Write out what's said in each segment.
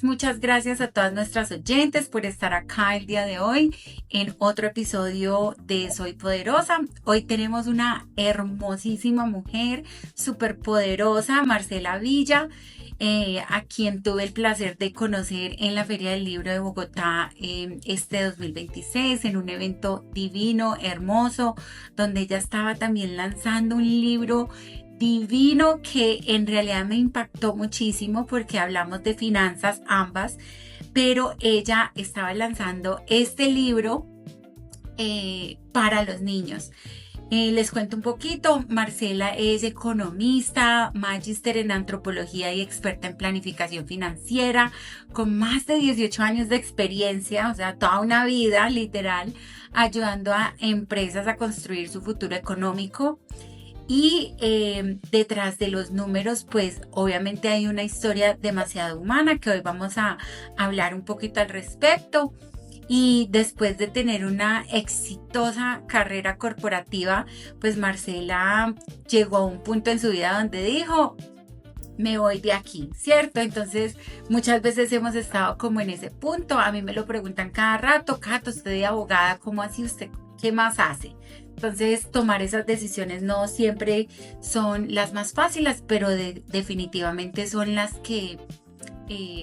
muchas gracias a todas nuestras oyentes por estar acá el día de hoy en otro episodio de Soy Poderosa. Hoy tenemos una hermosísima mujer, súper poderosa, Marcela Villa, a quien tuve el placer de conocer en la Feria del Libro de Bogotá este 2026, en un evento divino, hermoso, donde ella estaba también lanzando un libro divino que en realidad me impactó muchísimo porque hablamos de finanzas ambas, pero ella estaba lanzando este libro para los niños. Les cuento un poquito. Marcela es economista, magíster en antropología y experta en planificación financiera, con más de 18 años de experiencia, o sea, toda una vida literal, ayudando a empresas a construir su futuro económico. Y detrás de los números, pues obviamente hay una historia demasiado humana que hoy vamos a hablar un poquito al respecto. Y después de tener una exitosa carrera corporativa, pues Marcela llegó a un punto en su vida donde dijo, me voy de aquí, ¿cierto? Entonces muchas veces hemos estado como en ese punto. A mí me lo preguntan cada rato, Cato, usted de abogada, ¿cómo así usted? ¿Qué más hace? Entonces tomar esas decisiones no siempre son las más fáciles, pero definitivamente son las que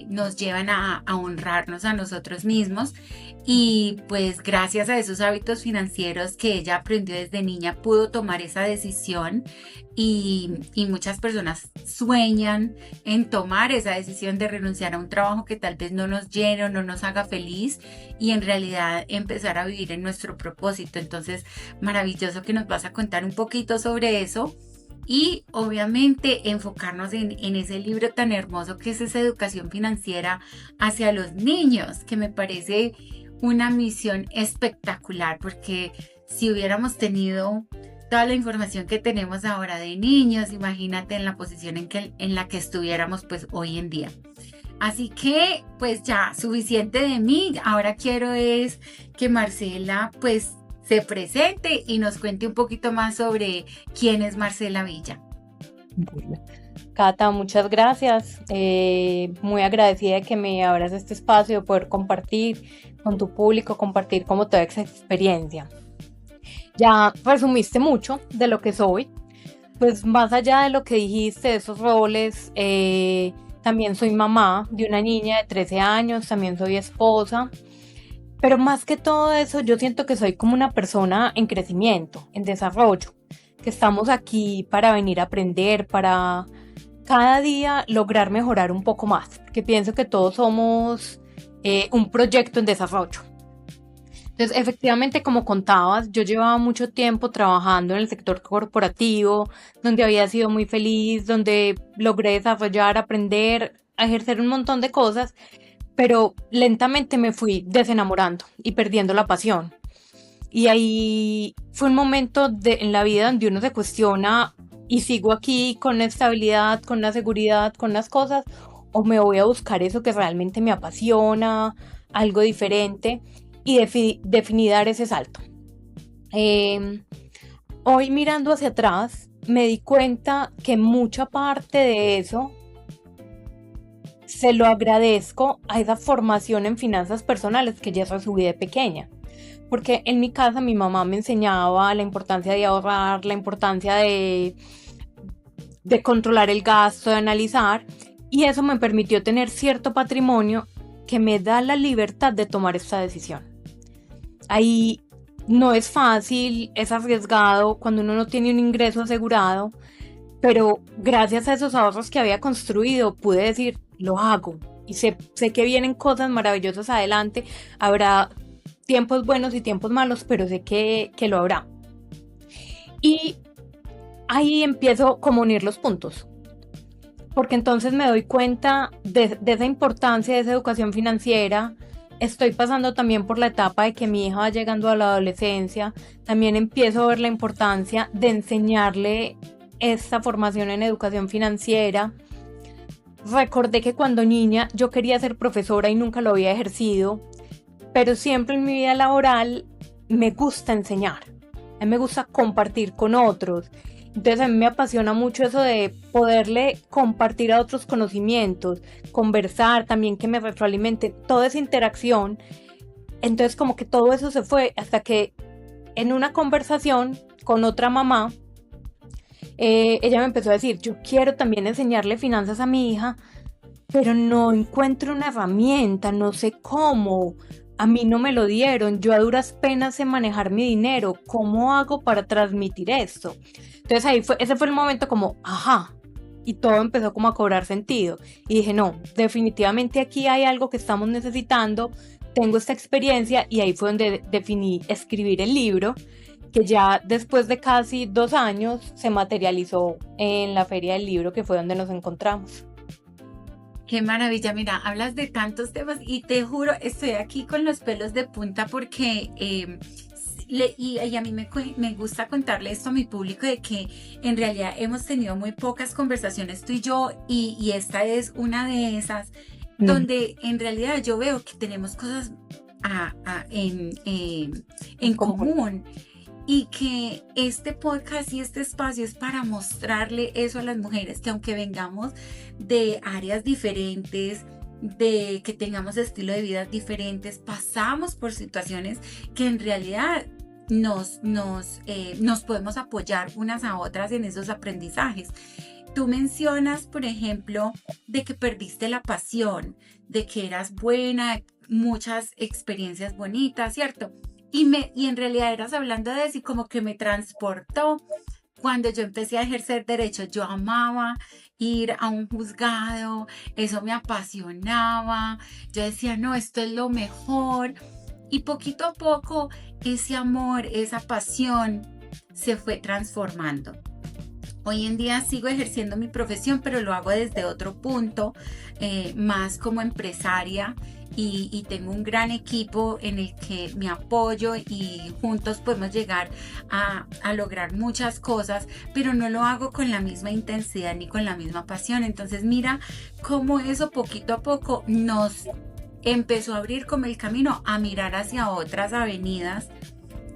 nos llevan a honrarnos a nosotros mismos. Y pues gracias a esos hábitos financieros que ella aprendió desde niña pudo tomar esa decisión y muchas personas sueñan en tomar esa decisión de renunciar a un trabajo que tal vez no nos llene o no nos haga feliz y en realidad empezar a vivir en nuestro propósito. Entonces, maravilloso que nos vas a contar un poquito sobre eso. Y obviamente enfocarnos en ese libro tan hermoso que es esa educación financiera hacia los niños, que me parece una misión espectacular, porque si hubiéramos tenido toda la información que tenemos ahora de niños, imagínate en la posición en la que estuviéramos pues hoy en día. Así que pues ya, suficiente de mí. Ahora quiero es que Marcela pues se presente y nos cuente un poquito más sobre quién es Marcela Villa. Bueno, Cata, muchas gracias. Muy agradecida de que me abras este espacio de poder compartir con tu público, compartir como toda esa experiencia. Ya resumiste mucho de lo que soy, pues más allá de lo que dijiste, de esos roles, también soy mamá de una niña de 13 años, también soy esposa. Pero más que todo eso, yo siento que soy como una persona en crecimiento, en desarrollo, que estamos aquí para venir a aprender, para cada día lograr mejorar un poco más, que pienso que todos somos un proyecto en desarrollo. Entonces, efectivamente, como contabas, yo llevaba mucho tiempo trabajando en el sector corporativo, donde había sido muy feliz, donde logré desarrollar, aprender, ejercer un montón de cosas, pero lentamente me fui desenamorando y perdiendo la pasión. Y ahí fue un momento en la vida donde uno se cuestiona y sigo aquí con la estabilidad, con la seguridad, con las cosas, o me voy a buscar eso que realmente me apasiona, algo diferente, y definí dar ese salto. Hoy mirando hacia atrás me di cuenta que mucha parte de eso se lo agradezco a esa formación en finanzas personales que ya recibí de pequeña. Porque en mi casa mi mamá me enseñaba la importancia de ahorrar, la importancia de controlar el gasto, de analizar. Y eso me permitió tener cierto patrimonio que me da la libertad de tomar esta decisión. Ahí no es fácil, es arriesgado cuando uno no tiene un ingreso asegurado. Pero gracias a esos ahorros que había construido pude decir, lo hago y sé que vienen cosas maravillosas adelante, habrá tiempos buenos y tiempos malos, pero sé que lo habrá. Y ahí empiezo como a unir los puntos, porque entonces me doy cuenta de esa importancia de esa educación financiera. Estoy pasando también por la etapa de que mi hija va llegando a la adolescencia, también empiezo a ver la importancia de enseñarle esta formación en educación financiera. Recordé que cuando niña yo quería ser profesora y nunca lo había ejercido, pero siempre en mi vida laboral me gusta enseñar, a mí me gusta compartir con otros Entonces a mí me apasiona mucho eso de poderle compartir a otros conocimientos, conversar también, que me retroalimente, toda esa interacción. Entonces como que todo eso se fue hasta que en una conversación con otra mamá, ella me empezó a decir, yo quiero también enseñarle finanzas a mi hija, pero no encuentro una herramienta, no sé cómo, a mí no me lo dieron, yo a duras penas sé manejar mi dinero, ¿cómo hago para transmitir esto? Entonces ese fue el momento como, ajá, y todo empezó como a cobrar sentido. Y dije, no, definitivamente aquí hay algo que estamos necesitando, tengo esta experiencia, y ahí fue donde definí escribir el libro, que ya después de casi 2 años se materializó en la Feria del Libro, que fue donde nos encontramos. Qué maravilla, mira, hablas de tantos temas y te juro, estoy aquí con los pelos de punta porque y a mí me gusta contarle esto a mi público de que en realidad hemos tenido muy pocas conversaciones tú y yo y esta es una de esas donde en realidad yo veo que tenemos cosas en común. Y que este podcast y este espacio es para mostrarle eso a las mujeres, que aunque vengamos de áreas diferentes, de que tengamos estilo de vida diferentes, pasamos por situaciones que en realidad nos podemos apoyar unas a otras en esos aprendizajes. Tú mencionas, por ejemplo, de que perdiste la pasión, de que eras buena, muchas experiencias bonitas, ¿cierto? Y en realidad eras hablando de eso y como que me transportó cuando yo empecé a ejercer derecho. Yo amaba ir a un juzgado, eso me apasionaba. Yo decía, no, esto es lo mejor. Y poquito a poco ese amor, esa pasión se fue transformando. Hoy en día sigo ejerciendo mi profesión, pero lo hago desde otro punto, más como empresaria. Y tengo un gran equipo en el que me apoyo y juntos podemos llegar a lograr muchas cosas, pero no lo hago con la misma intensidad ni con la misma pasión. Entonces mira cómo eso poquito a poco nos empezó a abrir como el camino a mirar hacia otras avenidas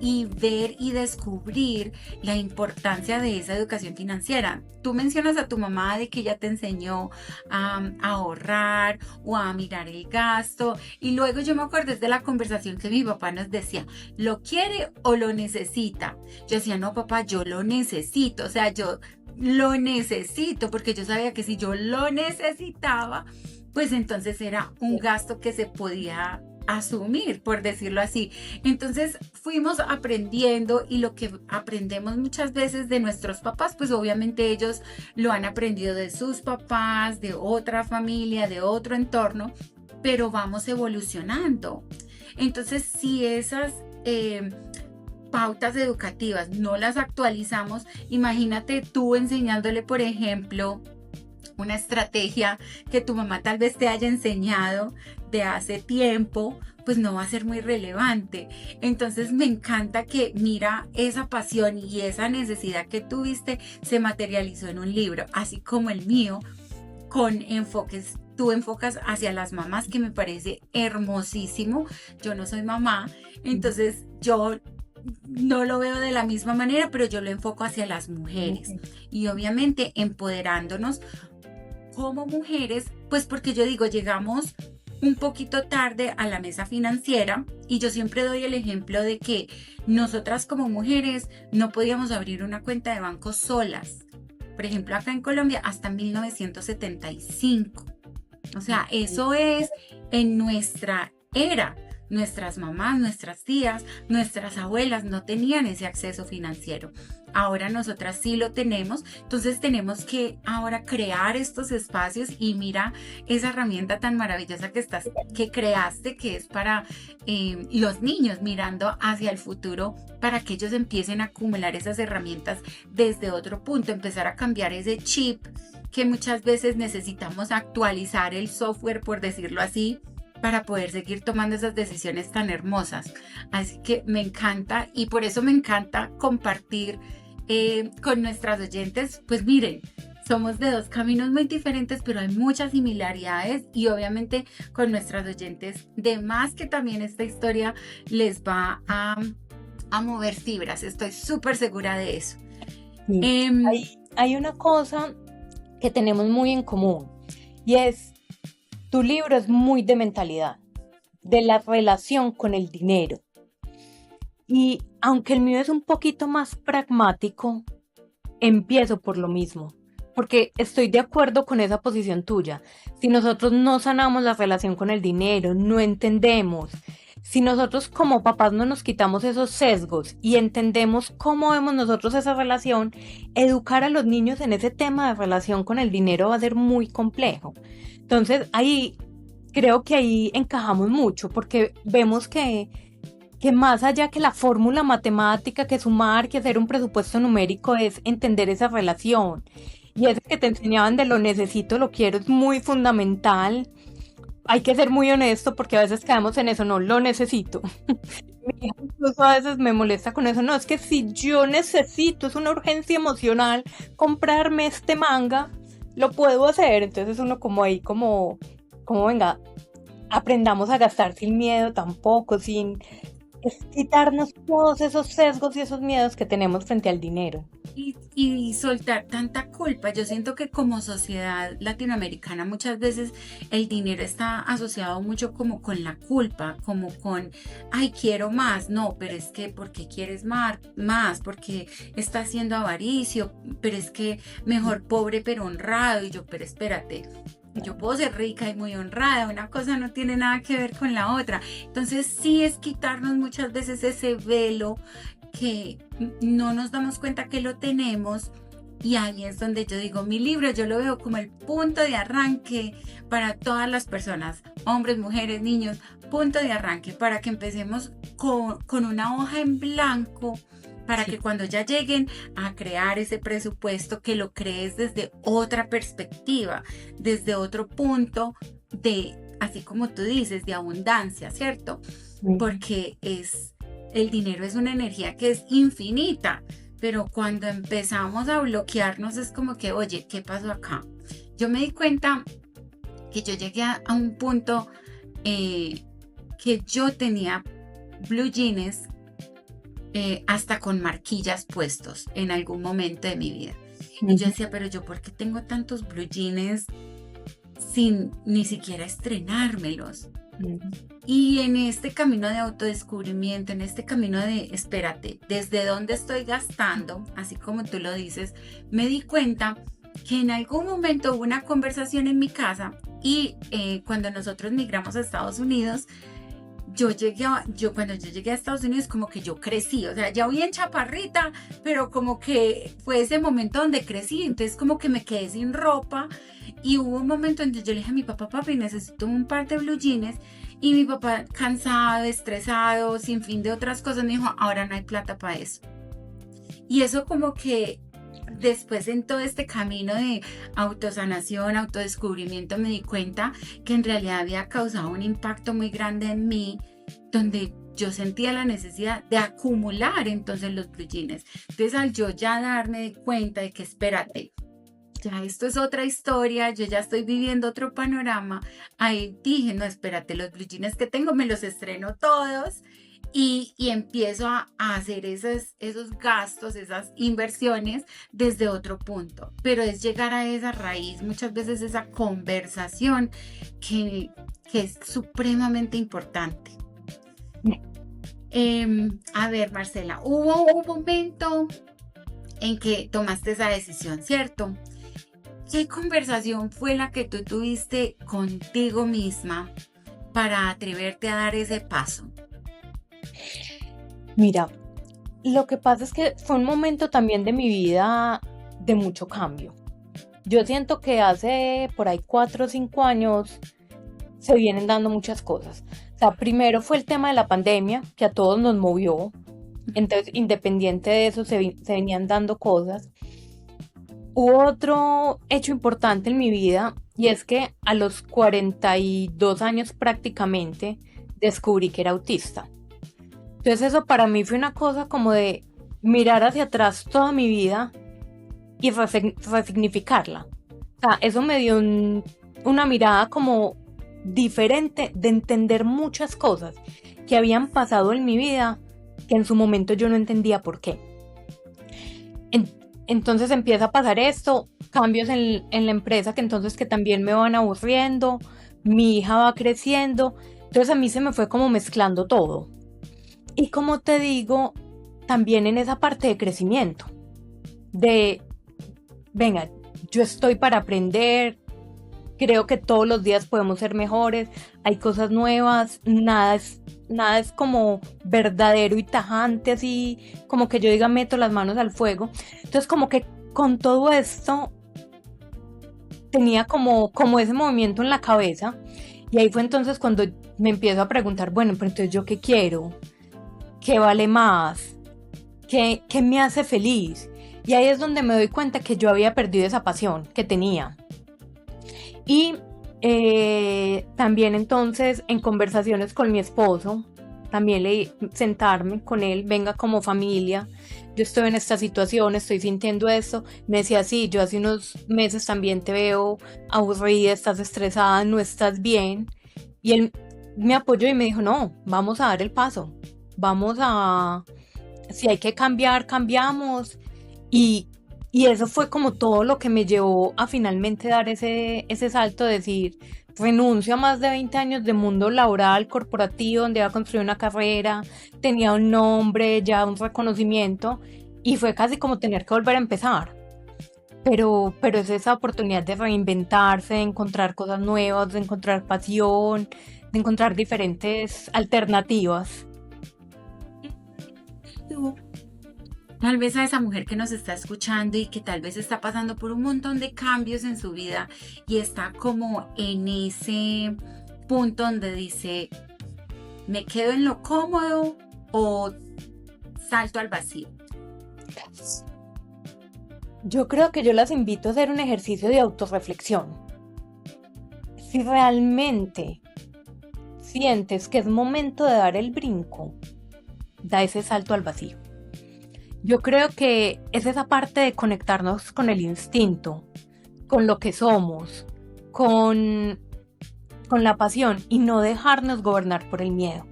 y ver y descubrir la importancia de esa educación financiera. Tú mencionas a tu mamá de que ella te enseñó a ahorrar o a mirar el gasto y luego yo me acuerdo de la conversación que mi papá nos decía, ¿lo quiere o lo necesita? Yo decía, no papá, yo lo necesito, o sea, yo lo necesito porque yo sabía que si yo lo necesitaba, pues entonces era un gasto que se podía asumir, por decirlo así. Entonces fuimos aprendiendo y lo que aprendemos muchas veces de nuestros papás, pues obviamente ellos lo han aprendido de sus papás, de otra familia, de otro entorno, pero vamos evolucionando. Entonces si esas pautas educativas no las actualizamos, imagínate tú enseñándole, por ejemplo, una estrategia que tu mamá tal vez te haya enseñado de hace tiempo, pues no va a ser muy relevante. Entonces me encanta que mira esa pasión y esa necesidad que tuviste se materializó en un libro, así como el mío, con enfoques. Tú enfocas hacia las mamás, que me parece hermosísimo. Yo no soy mamá, entonces yo no lo veo de la misma manera, pero yo lo enfoco hacia las mujeres y obviamente empoderándonos como mujeres, pues porque yo digo, llegamos un poquito tarde a la mesa financiera y yo siempre doy el ejemplo de que nosotras como mujeres no podíamos abrir una cuenta de banco solas. Por ejemplo, acá en Colombia hasta 1975. O sea, eso es en nuestra era. Nuestras mamás, nuestras tías, nuestras abuelas no tenían ese acceso financiero. Ahora nosotras sí lo tenemos, entonces tenemos que ahora crear estos espacios y mira esa herramienta tan maravillosa que creaste, que es para los niños mirando hacia el futuro, para que ellos empiecen a acumular esas herramientas desde otro punto, empezar a cambiar ese chip que muchas veces necesitamos actualizar el software, por decirlo así, para poder seguir tomando esas decisiones tan hermosas. Así que me encanta y por eso me encanta compartir con nuestras oyentes. Pues miren, somos de dos caminos muy diferentes, pero hay muchas similaridades y obviamente con nuestras oyentes, de más que también esta historia les va a mover fibras. Estoy súper segura de eso. Sí. Em, Hay una cosa que tenemos muy en común y es, tu libro es muy de mentalidad, de la relación con el dinero. Y aunque el mío es un poquito más pragmático, empiezo por lo mismo, porque estoy de acuerdo con esa posición tuya. Si nosotros no sanamos la relación con el dinero, no entendemos, si nosotros como papás no nos quitamos esos sesgos y entendemos cómo vemos nosotros esa relación, educar a los niños en ese tema de relación con el dinero va a ser muy complejo. Entonces ahí creo que ahí encajamos mucho porque vemos que más allá que la fórmula matemática, que sumar, que hacer un presupuesto numérico, es entender esa relación. Y eso que te enseñaban de lo necesito, lo quiero, es muy fundamental. Hay que ser muy honesto porque a veces caemos en eso, no lo necesito. Mi hija incluso a veces me molesta con eso, no, es que si yo necesito, es una urgencia emocional, comprarme este manga, lo puedo hacer. Entonces uno como ahí, como venga, aprendamos a gastar sin miedo tampoco, sin es quitarnos todos esos sesgos y esos miedos que tenemos frente al dinero. y soltar tanta culpa. Yo siento que como sociedad latinoamericana muchas veces el dinero está asociado mucho como con la culpa, como con, ay, quiero más. No, pero es que, ¿por qué quieres más? Porque estás siendo avaricio, pero es que mejor pobre pero honrado. Y yo, pero espérate. Yo puedo ser rica y muy honrada, una cosa no tiene nada que ver con la otra. Entonces sí es quitarnos muchas veces ese velo que no nos damos cuenta que lo tenemos, y ahí es donde yo digo, mi libro yo lo veo como el punto de arranque para todas las personas, hombres, mujeres, niños, punto de arranque para que empecemos con una hoja en blanco, para que cuando ya lleguen a crear ese presupuesto, que lo crees desde otra perspectiva, desde otro punto de, así como tú dices, de abundancia, ¿cierto? Porque el dinero es una energía que es infinita, pero cuando empezamos a bloquearnos es como que, oye, ¿qué pasó acá? Yo me di cuenta que yo llegué a un punto que yo tenía blue jeans hasta con marquillas puestos en algún momento de mi vida. Y yo decía, pero yo, ¿por qué tengo tantos blue jeans sin ni siquiera estrenármelos? Y en este camino de autodescubrimiento, en este camino de, espérate, ¿desde dónde estoy gastando? Así como tú lo dices, me di cuenta que en algún momento hubo una conversación en mi casa y cuando nosotros migramos a Estados Unidos, cuando yo llegué a Estados Unidos como que yo crecí, o sea, ya voy en chaparrita, pero como que fue ese momento donde crecí, entonces como que me quedé sin ropa y hubo un momento en que yo le dije a mi papá, papi, necesito un par de blue jeans, y mi papá cansado, estresado, sin fin de otras cosas, me dijo, ahora no hay plata para eso. Y eso como que después en todo este camino de autosanación, autodescubrimiento, me di cuenta que en realidad había causado un impacto muy grande en mí, donde yo sentía la necesidad de acumular entonces los blue jeans. Entonces al yo ya darme cuenta de que espérate, ya esto es otra historia, yo ya estoy viviendo otro panorama, ahí dije, no, espérate, los blue jeans que tengo me los estreno todos. Y empiezo a hacer esos gastos, esas inversiones desde otro punto. Pero es llegar a esa raíz, muchas veces esa conversación que es supremamente importante. A ver, Marcela, hubo un momento en que tomaste esa decisión, ¿cierto? ¿Qué conversación fue la que tú tuviste contigo misma para atreverte a dar ese paso? Mira, lo que pasa es que fue un momento también de mi vida de mucho cambio. Yo siento que hace por ahí 4 o 5 años se vienen dando muchas cosas. O sea, primero fue el tema de la pandemia, que a todos nos movió. Entonces, independiente de eso, se venían dando cosas. Hubo otro hecho importante en mi vida, y es que a los 42 años prácticamente descubrí que era autista. Entonces eso para mí fue una cosa como de mirar hacia atrás toda mi vida y resignificarla. O sea, eso me dio una mirada como diferente de entender muchas cosas que habían pasado en mi vida que en su momento yo no entendía por qué. Entonces empieza a pasar esto, cambios en la empresa que también me van aburriendo, mi hija va creciendo, entonces a mí se me fue como mezclando todo. Y como te digo, también en esa parte de crecimiento, de, venga, yo estoy para aprender, creo que todos los días podemos ser mejores, hay cosas nuevas, nada es como verdadero y tajante, así como que yo diga meto las manos al fuego. Entonces como que con todo esto tenía como ese movimiento en la cabeza y ahí fue entonces cuando me empiezo a preguntar, bueno, pero entonces yo qué quiero, qué vale más, qué me hace feliz. Y ahí es donde me doy cuenta que yo había perdido esa pasión que tenía. Y también entonces en conversaciones con mi esposo, también sentarme con él, venga como familia, yo estoy en esta situación, estoy sintiendo esto, me decía, sí, yo hace unos meses también te veo aburrida, estás estresada, no estás bien, y él me apoyó y me dijo, no, vamos a dar el paso, vamos a, si hay que cambiar, cambiamos, y, y eso fue como todo lo que me llevó a finalmente dar ese salto de decir, renuncio a más de 20 años de mundo laboral, corporativo, donde había construido una carrera, tenía un nombre, ya un reconocimiento, y fue casi como tener que volver a empezar. Pero es esa oportunidad de reinventarse, de encontrar cosas nuevas, de encontrar pasión, de encontrar diferentes alternativas. Tú, tal vez a esa mujer que nos está escuchando y que tal vez está pasando por un montón de cambios en su vida y está como en ese punto donde dice, ¿me quedo en lo cómodo o salto al vacío? Yo creo que yo las invito a hacer un ejercicio de autorreflexión. Si realmente sientes que es momento de dar el brinco, da ese salto al vacío. Yo creo que es esa parte de conectarnos con el instinto, con lo que somos, con la pasión y no dejarnos gobernar por el miedo.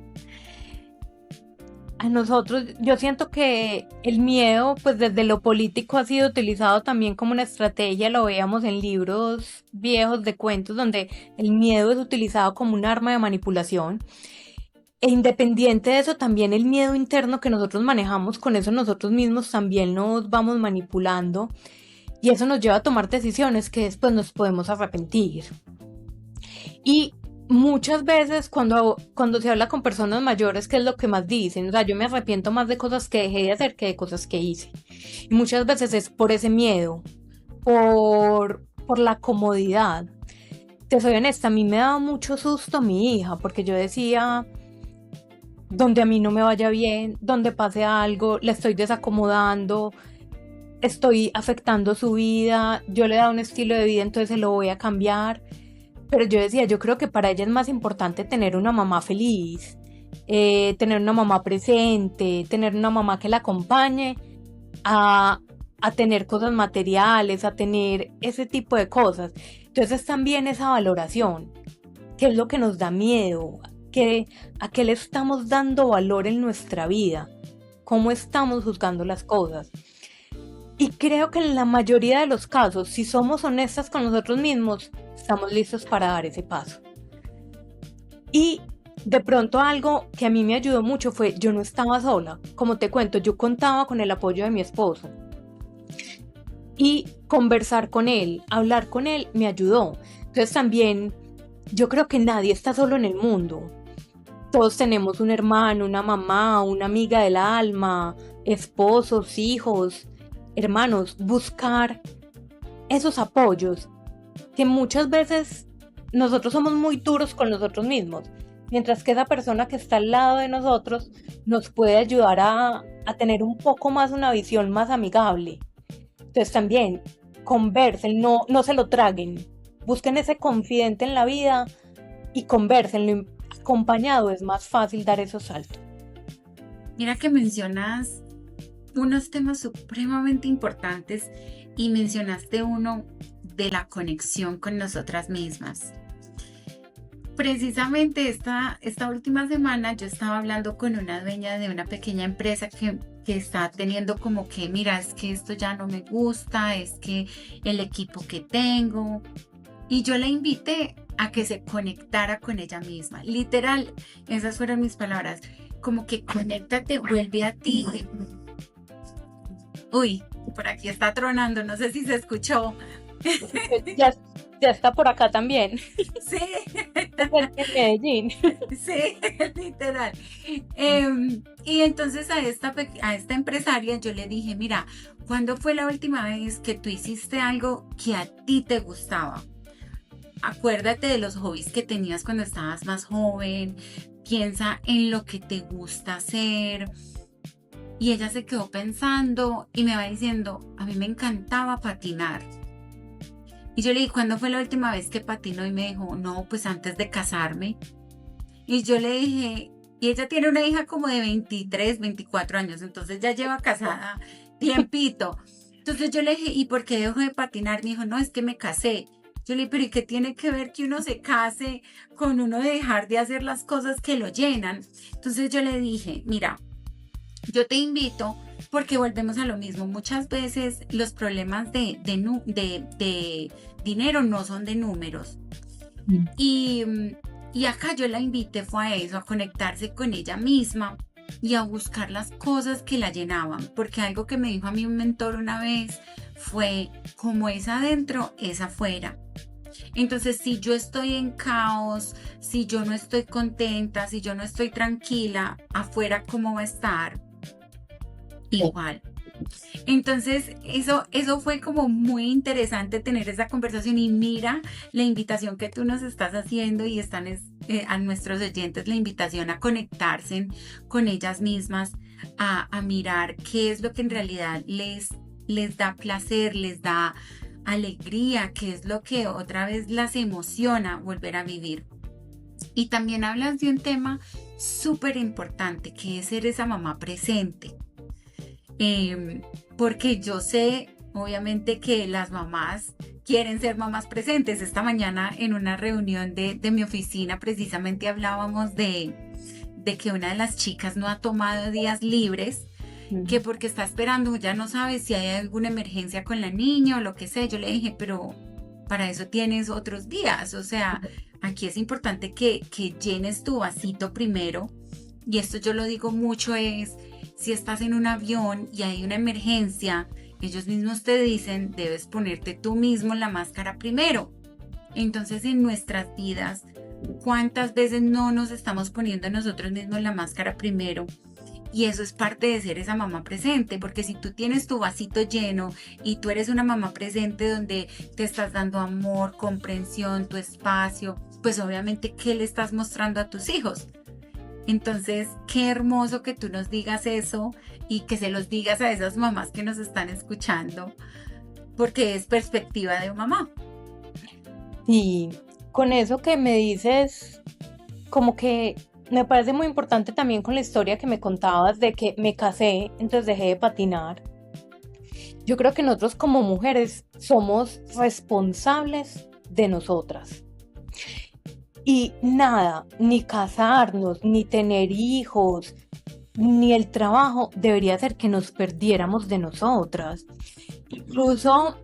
A nosotros, yo siento que el miedo, pues desde lo político ha sido utilizado también como una estrategia, lo veíamos en libros viejos de cuentos donde el miedo es utilizado como un arma de manipulación. E independiente de eso, también el miedo interno que nosotros manejamos, con eso nosotros mismos también nos vamos manipulando y eso nos lleva a tomar decisiones que después nos podemos arrepentir. Y muchas veces cuando se habla con personas mayores, ¿qué es lo que más dicen? O sea, yo me arrepiento más de cosas que dejé de hacer que de cosas que hice. Y muchas veces es por ese miedo, por la comodidad. Te soy honesta, a mí me daba mucho susto mi hija, porque yo decía, donde a mí no me vaya bien, donde pase algo, la estoy desacomodando, estoy afectando su vida, yo le he dado un estilo de vida, entonces se lo voy a cambiar. Pero yo decía, yo creo que para ella es más importante tener una mamá feliz, tener una mamá presente, tener una mamá que la acompañe, a tener cosas materiales, a tener ese tipo de cosas. Entonces también esa valoración, ¿qué es lo que nos da miedo? ¿A qué le estamos dando valor en nuestra vida? ¿Cómo estamos juzgando las cosas? Y creo que en la mayoría de los casos, si somos honestas con nosotros mismos, estamos listos para dar ese paso. Y de pronto algo que a mí me ayudó mucho fue, yo no estaba sola. Como te cuento, yo contaba con el apoyo de mi esposo. Y conversar con él, hablar con él, me ayudó. Entonces también, yo creo que nadie está solo en el mundo. Todos tenemos un hermano, una mamá, una amiga del alma, esposos, hijos, hermanos. Buscar esos apoyos que muchas veces nosotros somos muy duros con nosotros mismos, mientras que esa persona que está al lado de nosotros nos puede ayudar a tener un poco más una visión más amigable. Entonces también conversen, no se lo traguen, busquen ese confidente en la vida y conversen. Acompañado es más fácil dar esos saltos. Mira que mencionas unos temas supremamente importantes y mencionaste uno de la conexión con nosotras mismas. Precisamente esta última semana yo estaba hablando con una dueña de una pequeña empresa que que está teniendo como que, mira, es que esto ya no me gusta, es que el equipo que tengo. Y yo la invité a que se conectara con ella misma. Literal, esas fueron mis palabras. Como que conéctate, vuelve a ti. Uy, por aquí está tronando, no sé si se escuchó. Ya, ya está por acá también, Sí, en Medellín. sí, literal. Y entonces a esta empresaria yo le dije, mira, ¿cuándo fue la última vez que tú hiciste algo que a ti te gustaba? Acuérdate de los hobbies que tenías cuando estabas más joven, piensa en lo que te gusta hacer. Y ella se quedó pensando y me va diciendo, a mí me encantaba patinar. Y yo le dije, ¿cuándo fue la última vez que patinó? Y me dijo, no, pues antes de casarme. Y yo le dije, y ella tiene una hija como de 23, 24 años, entonces ya lleva casada tiempito. Entonces yo le dije, ¿y por qué dejó de patinar? Me dijo, no, es que me casé. Yo le dije, pero ¿y qué tiene que ver que uno se case con uno de dejar de hacer las cosas que lo llenan? Entonces yo le dije, mira, yo te invito porque volvemos a lo mismo. Muchas veces los problemas de dinero no son de números. Y, y acá yo la invité fue a eso, a conectarse con ella misma y a buscar las cosas que la llenaban. Porque algo que me dijo a mí un mentor una vez fue, como es adentro, es afuera. Entonces, si yo estoy en caos, si yo no estoy contenta, si yo no estoy tranquila, afuera, ¿cómo va a estar? Igual. Entonces, eso fue como muy interesante tener esa conversación y mira la invitación que tú nos estás haciendo y están a nuestros oyentes la invitación a conectarse con ellas mismas, a mirar qué es lo que en realidad les da placer, les da alegría, qué es lo que otra vez las emociona volver a vivir. Y también hablas de un tema súper importante que es ser esa mamá presente. Porque yo sé, obviamente, que las mamás quieren ser mamás presentes. Esta mañana en una reunión de mi oficina precisamente hablábamos de que una de las chicas no ha tomado días libres, que porque está esperando, ya no sabe si hay alguna emergencia con la niña o lo que sea. Yo le dije, pero para eso tienes otros días. O sea, aquí es importante que llenes tu vasito primero. Y esto yo lo digo mucho es, si estás en un avión y hay una emergencia, ellos mismos te dicen, debes ponerte tú mismo la máscara primero. Entonces, en nuestras vidas, ¿cuántas veces no nos estamos poniendo nosotros mismos la máscara primero? Y eso es parte de ser esa mamá presente, porque si tú tienes tu vasito lleno y tú eres una mamá presente donde te estás dando amor, comprensión, tu espacio, pues obviamente, ¿qué le estás mostrando a tus hijos? Entonces, qué hermoso que tú nos digas eso y que se los digas a esas mamás que nos están escuchando, porque es perspectiva de mamá. Y con eso que me dices, como que me parece muy importante también con la historia que me contabas de que me casé, entonces dejé de patinar. Yo creo que nosotros como mujeres somos responsables de nosotras. Y nada, ni casarnos, ni tener hijos, ni el trabajo debería ser que nos perdiéramos de nosotras. Incluso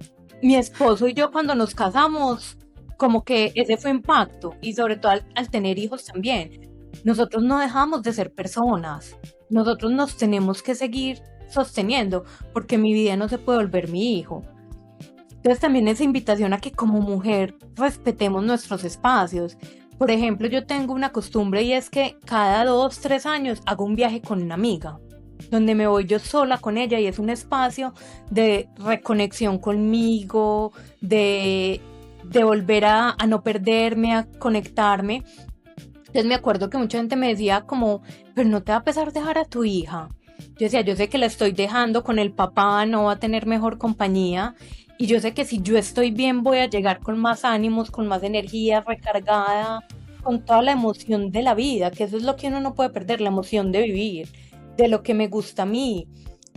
mi esposo y yo cuando nos casamos, como que ese fue impacto, y sobre todo al tener hijos también. Nosotros no dejamos de ser personas, nosotros nos tenemos que seguir sosteniendo, porque mi vida no se puede volver mi hijo. Entonces también esa invitación a que como mujer respetemos nuestros espacios. Por ejemplo, yo tengo una costumbre y es que cada 2, 3 años hago un viaje con una amiga, donde me voy yo sola con ella y es un espacio de reconexión conmigo, de volver a no perderme, a conectarme. Entonces me acuerdo que mucha gente me decía como, pero no te va a pesar dejar a tu hija. Yo decía, yo sé que la estoy dejando con el papá, no va a tener mejor compañía. Y yo sé que si yo estoy bien voy a llegar con más ánimos, con más energía, recargada, con toda la emoción de la vida, que eso es lo que uno no puede perder, la emoción de vivir, de lo que me gusta a mí.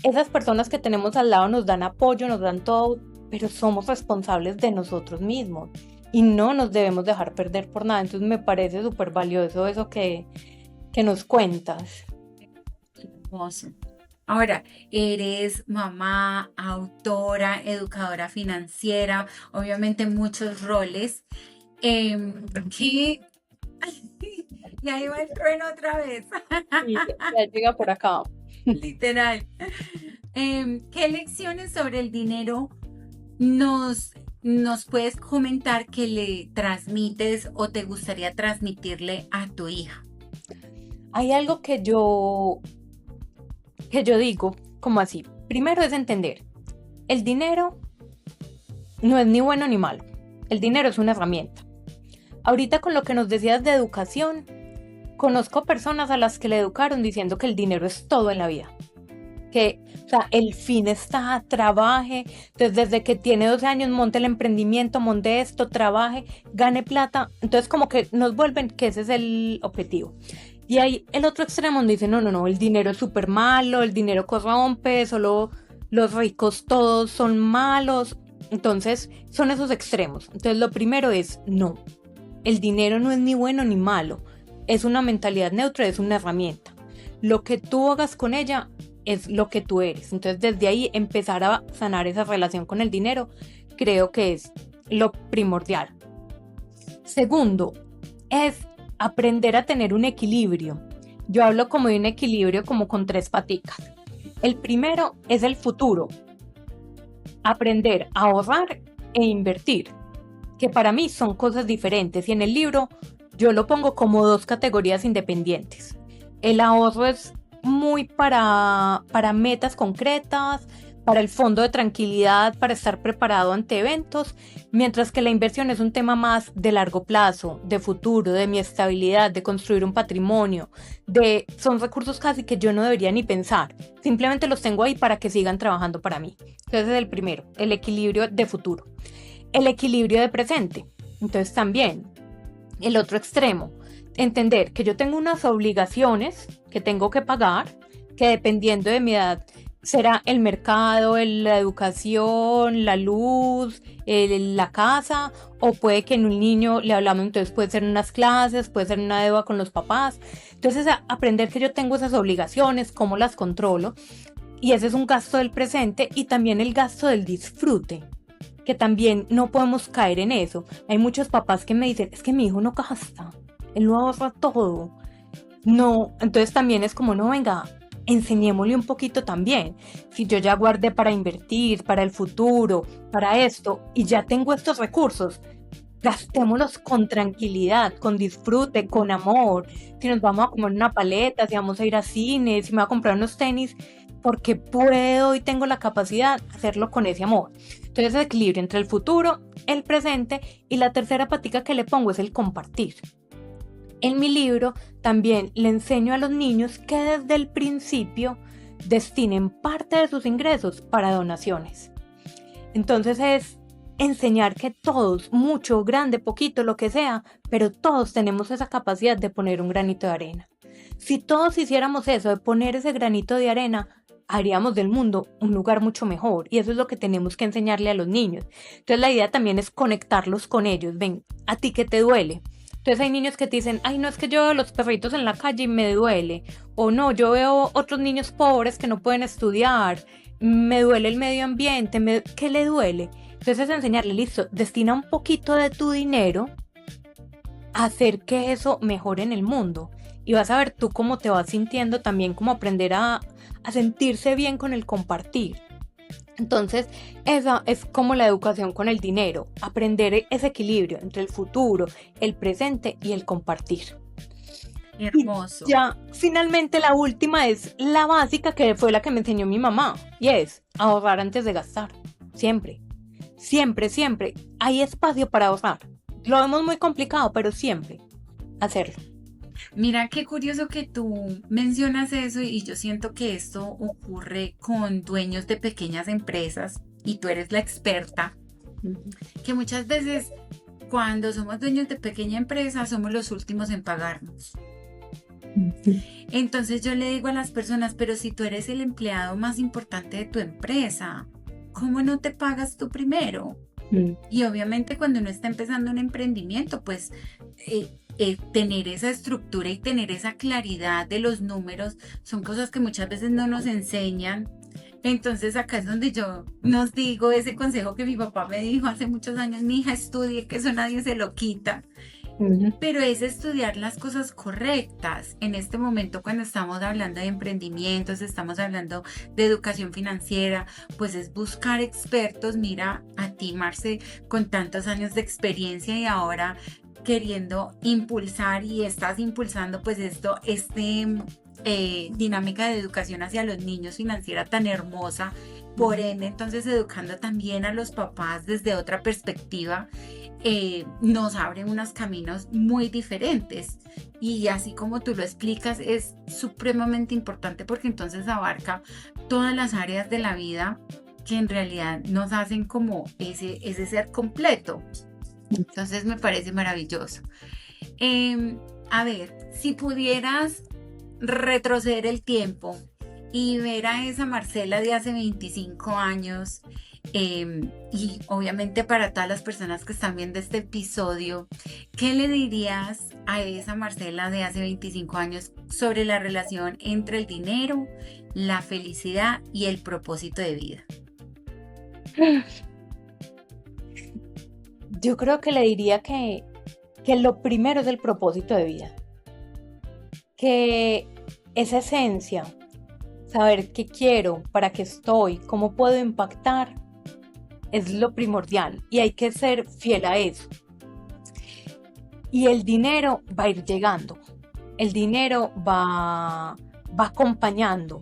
Esas personas que tenemos al lado nos dan apoyo, nos dan todo, pero somos responsables de nosotros mismos y no nos debemos dejar perder por nada. Entonces me parece súper valioso eso que nos cuentas. Hermoso. Ahora, eres mamá, autora, educadora financiera, obviamente muchos roles. ¿Qué? Y ahí va el trueno otra vez, Y ya llega por acá. literal. ¿Qué lecciones sobre el dinero nos, nos puedes comentar que le transmites o te gustaría transmitirle a tu hija? Hay algo que yo digo, como así. Primero es entender, el dinero no es ni bueno ni malo. El dinero es una herramienta. Ahorita con lo que nos decías de educación, conozco personas a las que le educaron diciendo que el dinero es todo en la vida. Que, o sea, el fin está, trabaje, entonces desde que tiene 12 años monte el emprendimiento, monte esto, trabaje, gane plata, entonces como que nos vuelven que ese es el objetivo. Y hay el otro extremo donde dicen, no, no, no, el dinero es súper malo, el dinero corrompe, solo los ricos todos son malos, entonces son esos extremos. Entonces lo primero es, no, el dinero no es ni bueno ni malo, es una mentalidad neutra, es una herramienta. Lo que tú hagas con ella es lo que tú eres. Entonces desde ahí empezar a sanar esa relación con el dinero creo que es lo primordial. Segundo, es aprender a tener un equilibrio. Yo hablo como de un equilibrio como con 3 paticas. El primero es el futuro. Aprender a ahorrar e invertir, que para mí son cosas diferentes y en el libro yo lo pongo como 2 categorías independientes. El ahorro es muy para metas concretas, para el fondo de tranquilidad, para estar preparado ante eventos, mientras que la inversión es un tema más de largo plazo, de futuro, de mi estabilidad, de construir un patrimonio, son recursos casi que yo no debería ni pensar, simplemente los tengo ahí para que sigan trabajando para mí. Entonces es el primero, el equilibrio de futuro. El equilibrio de presente, entonces también el otro extremo, entender que yo tengo unas obligaciones que tengo que pagar, que dependiendo de mi edad será el mercado, la educación, la luz, la casa, o puede que en un niño le hablamos, entonces puede ser unas clases, puede ser una deuda con los papás. Entonces aprender que yo tengo esas obligaciones, cómo las controlo, y ese es un gasto del presente y también el gasto del disfrute, que también no podemos caer en eso. Hay muchos papás que me dicen, es que mi hijo no gasta, él lo ahorra todo. No, entonces también es como, no, venga, enseñémosle un poquito también. Si yo ya guardé para invertir, para el futuro, para esto, y ya tengo estos recursos, gastémoslos con tranquilidad, con disfrute, con amor. Si nos vamos a comer una paleta, si vamos a ir a cine, si me voy a comprar unos tenis, porque puedo y tengo la capacidad de hacerlo con ese amor. Entonces el equilibrio entre el futuro, el presente, y la tercera patica que le pongo es el compartir. En mi libro también le enseño a los niños que desde el principio destinen parte de sus ingresos para donaciones. Entonces es enseñar que todos, mucho, grande, poquito, lo que sea, pero todos tenemos esa capacidad de poner un granito de arena. Si todos hiciéramos eso, de poner ese granito de arena, haríamos del mundo un lugar mucho mejor, y eso es lo que tenemos que enseñarle a los niños. Entonces la idea también es conectarlos con ellos. Ven, ¿a ti qué te duele? Entonces hay niños que te dicen, ay, no, es que yo veo los perritos en la calle y me duele, o no, yo veo otros niños pobres que no pueden estudiar, me duele el medio ambiente, ¿qué le duele? Entonces es enseñarle, listo, destina un poquito de tu dinero a hacer que eso mejore en el mundo, y vas a ver tú cómo te vas sintiendo también, como aprender a sentirse bien con el compartir. Entonces, esa es como la educación con el dinero, aprender ese equilibrio entre el futuro, el presente y el compartir. Hermoso. Y ya, finalmente la última es la básica, que fue la que me enseñó mi mamá, y es ahorrar antes de gastar. Siempre, siempre, siempre hay espacio para ahorrar. Lo vemos muy complicado, pero siempre hacerlo. Mira qué curioso que tú mencionas eso, y yo siento que esto ocurre con dueños de pequeñas empresas y tú eres la experta, que muchas veces cuando somos dueños de pequeña empresa somos los últimos en pagarnos. Entonces yo le digo a las personas, pero si tú eres el empleado más importante de tu empresa, ¿cómo no te pagas tú primero? Y obviamente cuando uno está empezando un emprendimiento, pues tener esa estructura y tener esa claridad de los números son cosas que muchas veces no nos enseñan. Entonces acá es donde yo nos digo ese consejo que mi papá me dijo hace muchos años: mi hija, estudie, que eso nadie se lo quita. Pero es estudiar las cosas correctas. En este momento, cuando estamos hablando de emprendimientos, estamos hablando de educación financiera, pues es buscar expertos. Mira a ti, Marce, con tantos años de experiencia y ahora queriendo impulsar, y estás impulsando pues dinámica de educación hacia los niños financiera tan hermosa. Por ende, entonces educando también a los papás desde otra perspectiva, nos abren unos caminos muy diferentes. Y así como tú lo explicas, es supremamente importante porque entonces abarca todas las áreas de la vida que en realidad nos hacen como ese ser completo. Entonces me parece maravilloso. A ver, si pudieras retroceder el tiempo y ver a esa Marcela de hace 25 años, y obviamente para todas las personas que están viendo este episodio, ¿qué le dirías a esa Marcela de hace 25 años sobre la relación entre el dinero, la felicidad y el propósito de vida? Yo creo que le diría que lo primero es el propósito de vida, que esa esencia, saber qué quiero, para qué estoy, cómo puedo impactar, es lo primordial y hay que ser fiel a eso. Y el dinero va a ir llegando, el dinero va acompañando,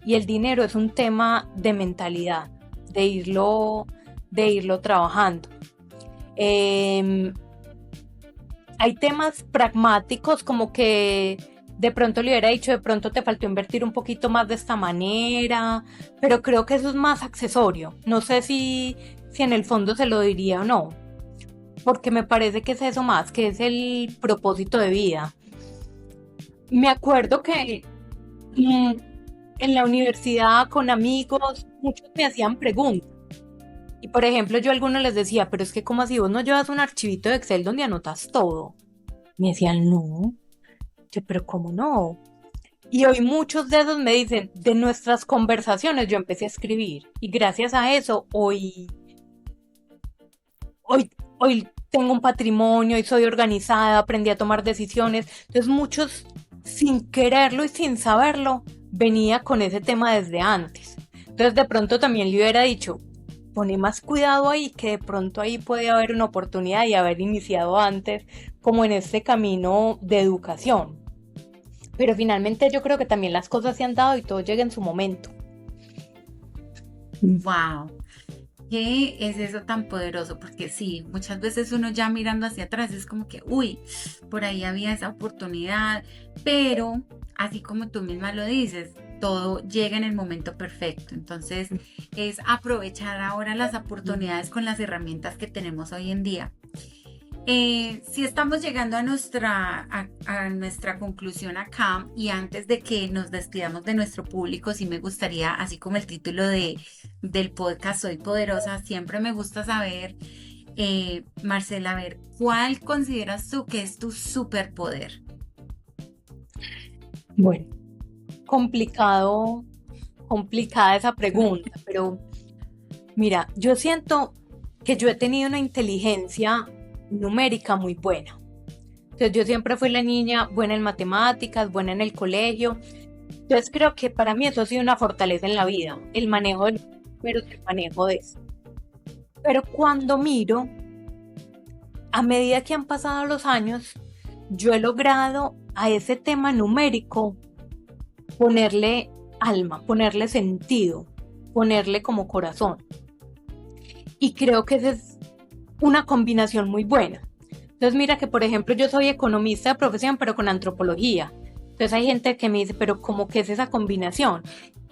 y el dinero es un tema de mentalidad, de irlo trabajando. Hay temas pragmáticos, como que de pronto le hubiera dicho, de pronto te faltó invertir un poquito más de esta manera, pero creo que eso es más accesorio. No sé si en el fondo se lo diría o no, porque me parece que es eso más, que es el propósito de vida. Me acuerdo que en la universidad con amigos, muchos me hacían preguntas. Y por ejemplo, yo a algunos les decía, pero es que ¿cómo así vos no llevas un archivito de Excel donde anotas todo? Me decían, no. Yo, pero ¿cómo no? Y hoy muchos de esos me dicen, de nuestras conversaciones yo empecé a escribir. Y gracias a eso, hoy tengo un patrimonio y soy organizada, aprendí a tomar decisiones. Entonces muchos, sin quererlo y sin saberlo, venía con ese tema desde antes. Entonces de pronto también le hubiera dicho, poné más cuidado ahí, que de pronto ahí puede haber una oportunidad y haber iniciado antes, como en este camino de educación. Pero finalmente yo creo que también las cosas se han dado y todo llega en su momento. ¡Wow! ¿Qué es eso tan poderoso? Porque sí, muchas veces uno ya mirando hacia atrás es como que, uy, por ahí había esa oportunidad, pero así como tú misma lo dices, todo llega en el momento perfecto. Entonces es aprovechar ahora las oportunidades con las herramientas que tenemos hoy en día. Si estamos llegando a nuestra conclusión acá, y antes de que nos despidamos de nuestro público, sí me gustaría, así como el título del podcast Soy Poderosa, siempre me gusta saber, Marcela, a ver, ¿cuál consideras tú que es tu superpoder? Bueno, complicada esa pregunta, pero mira, yo siento que yo he tenido una inteligencia numérica muy buena. Entonces yo siempre fui la niña buena en matemáticas, buena en el colegio. Entonces creo que para mí eso ha sido una fortaleza en la vida, el manejo de los números, el manejo de eso. Pero cuando miro, a medida que han pasado los años, yo he logrado a ese tema numérico ponerle alma, ponerle sentido, ponerle como corazón. Y creo que esa es una combinación muy buena. Entonces mira que, por ejemplo, yo soy economista de profesión, pero con antropología. Entonces hay gente que me dice, pero ¿cómo que es esa combinación?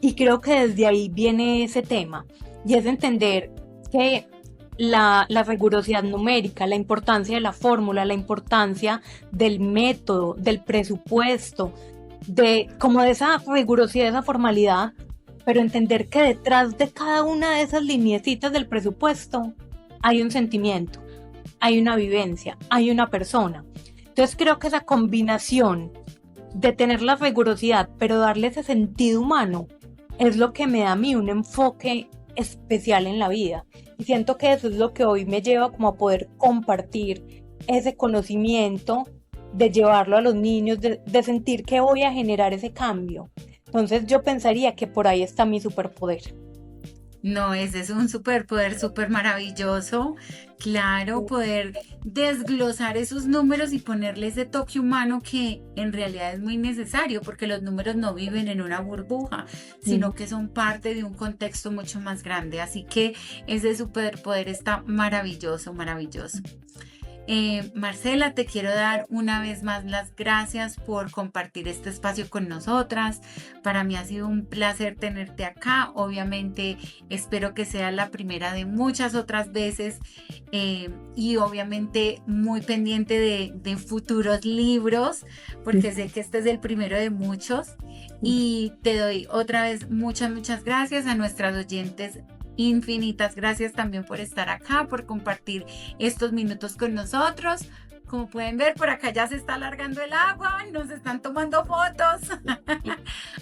Y creo que desde ahí viene ese tema. Y es entender que la rigurosidad numérica, la importancia de la fórmula, la importancia del método, del presupuesto, de esa rigurosidad, esa formalidad, pero entender que detrás de cada una de esas lineecitas del presupuesto hay un sentimiento, hay una vivencia, hay una persona. Entonces creo que esa combinación de tener la rigurosidad, pero darle ese sentido humano, es lo que me da a mí un enfoque especial en la vida. Y siento que eso es lo que hoy me lleva como a poder compartir ese conocimiento, de llevarlo a los niños, de sentir que voy a generar ese cambio. Entonces yo pensaría que por ahí está mi superpoder. No, ese es un superpoder súper maravilloso. Claro, poder desglosar esos números y ponerle ese toque humano que en realidad es muy necesario, porque los números no viven en una burbuja, sino que son parte de un contexto mucho más grande. Así que ese superpoder está maravilloso, maravilloso. Marcela, te quiero dar una vez más las gracias por compartir este espacio con nosotras. Para mí ha sido un placer tenerte acá. Obviamente espero que sea la primera de muchas otras veces, y obviamente muy pendiente de futuros libros, porque sé que este es el primero de muchos. Y te doy otra vez muchas gracias a nuestras oyentes. Infinitas gracias también por estar acá, por compartir estos minutos con nosotros. Como pueden ver, por acá ya se está alargando el agua, nos están tomando fotos.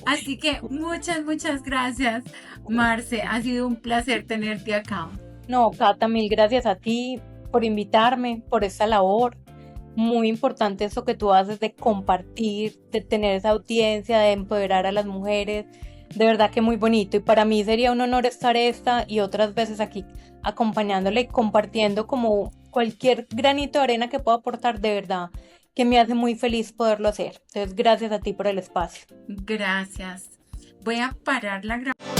Así que muchas gracias, Marce. Ha sido un placer tenerte acá. No, Cata, mil gracias a ti por invitarme, por esta labor. Muy importante eso que tú haces de compartir, de tener esa audiencia, de empoderar a las mujeres. De verdad que muy bonito, y para mí sería un honor estar esta y otras veces aquí acompañándole y compartiendo como cualquier granito de arena que pueda aportar. De verdad que me hace muy feliz poderlo hacer. Entonces gracias a ti por el espacio. Gracias. Voy a parar la grabación.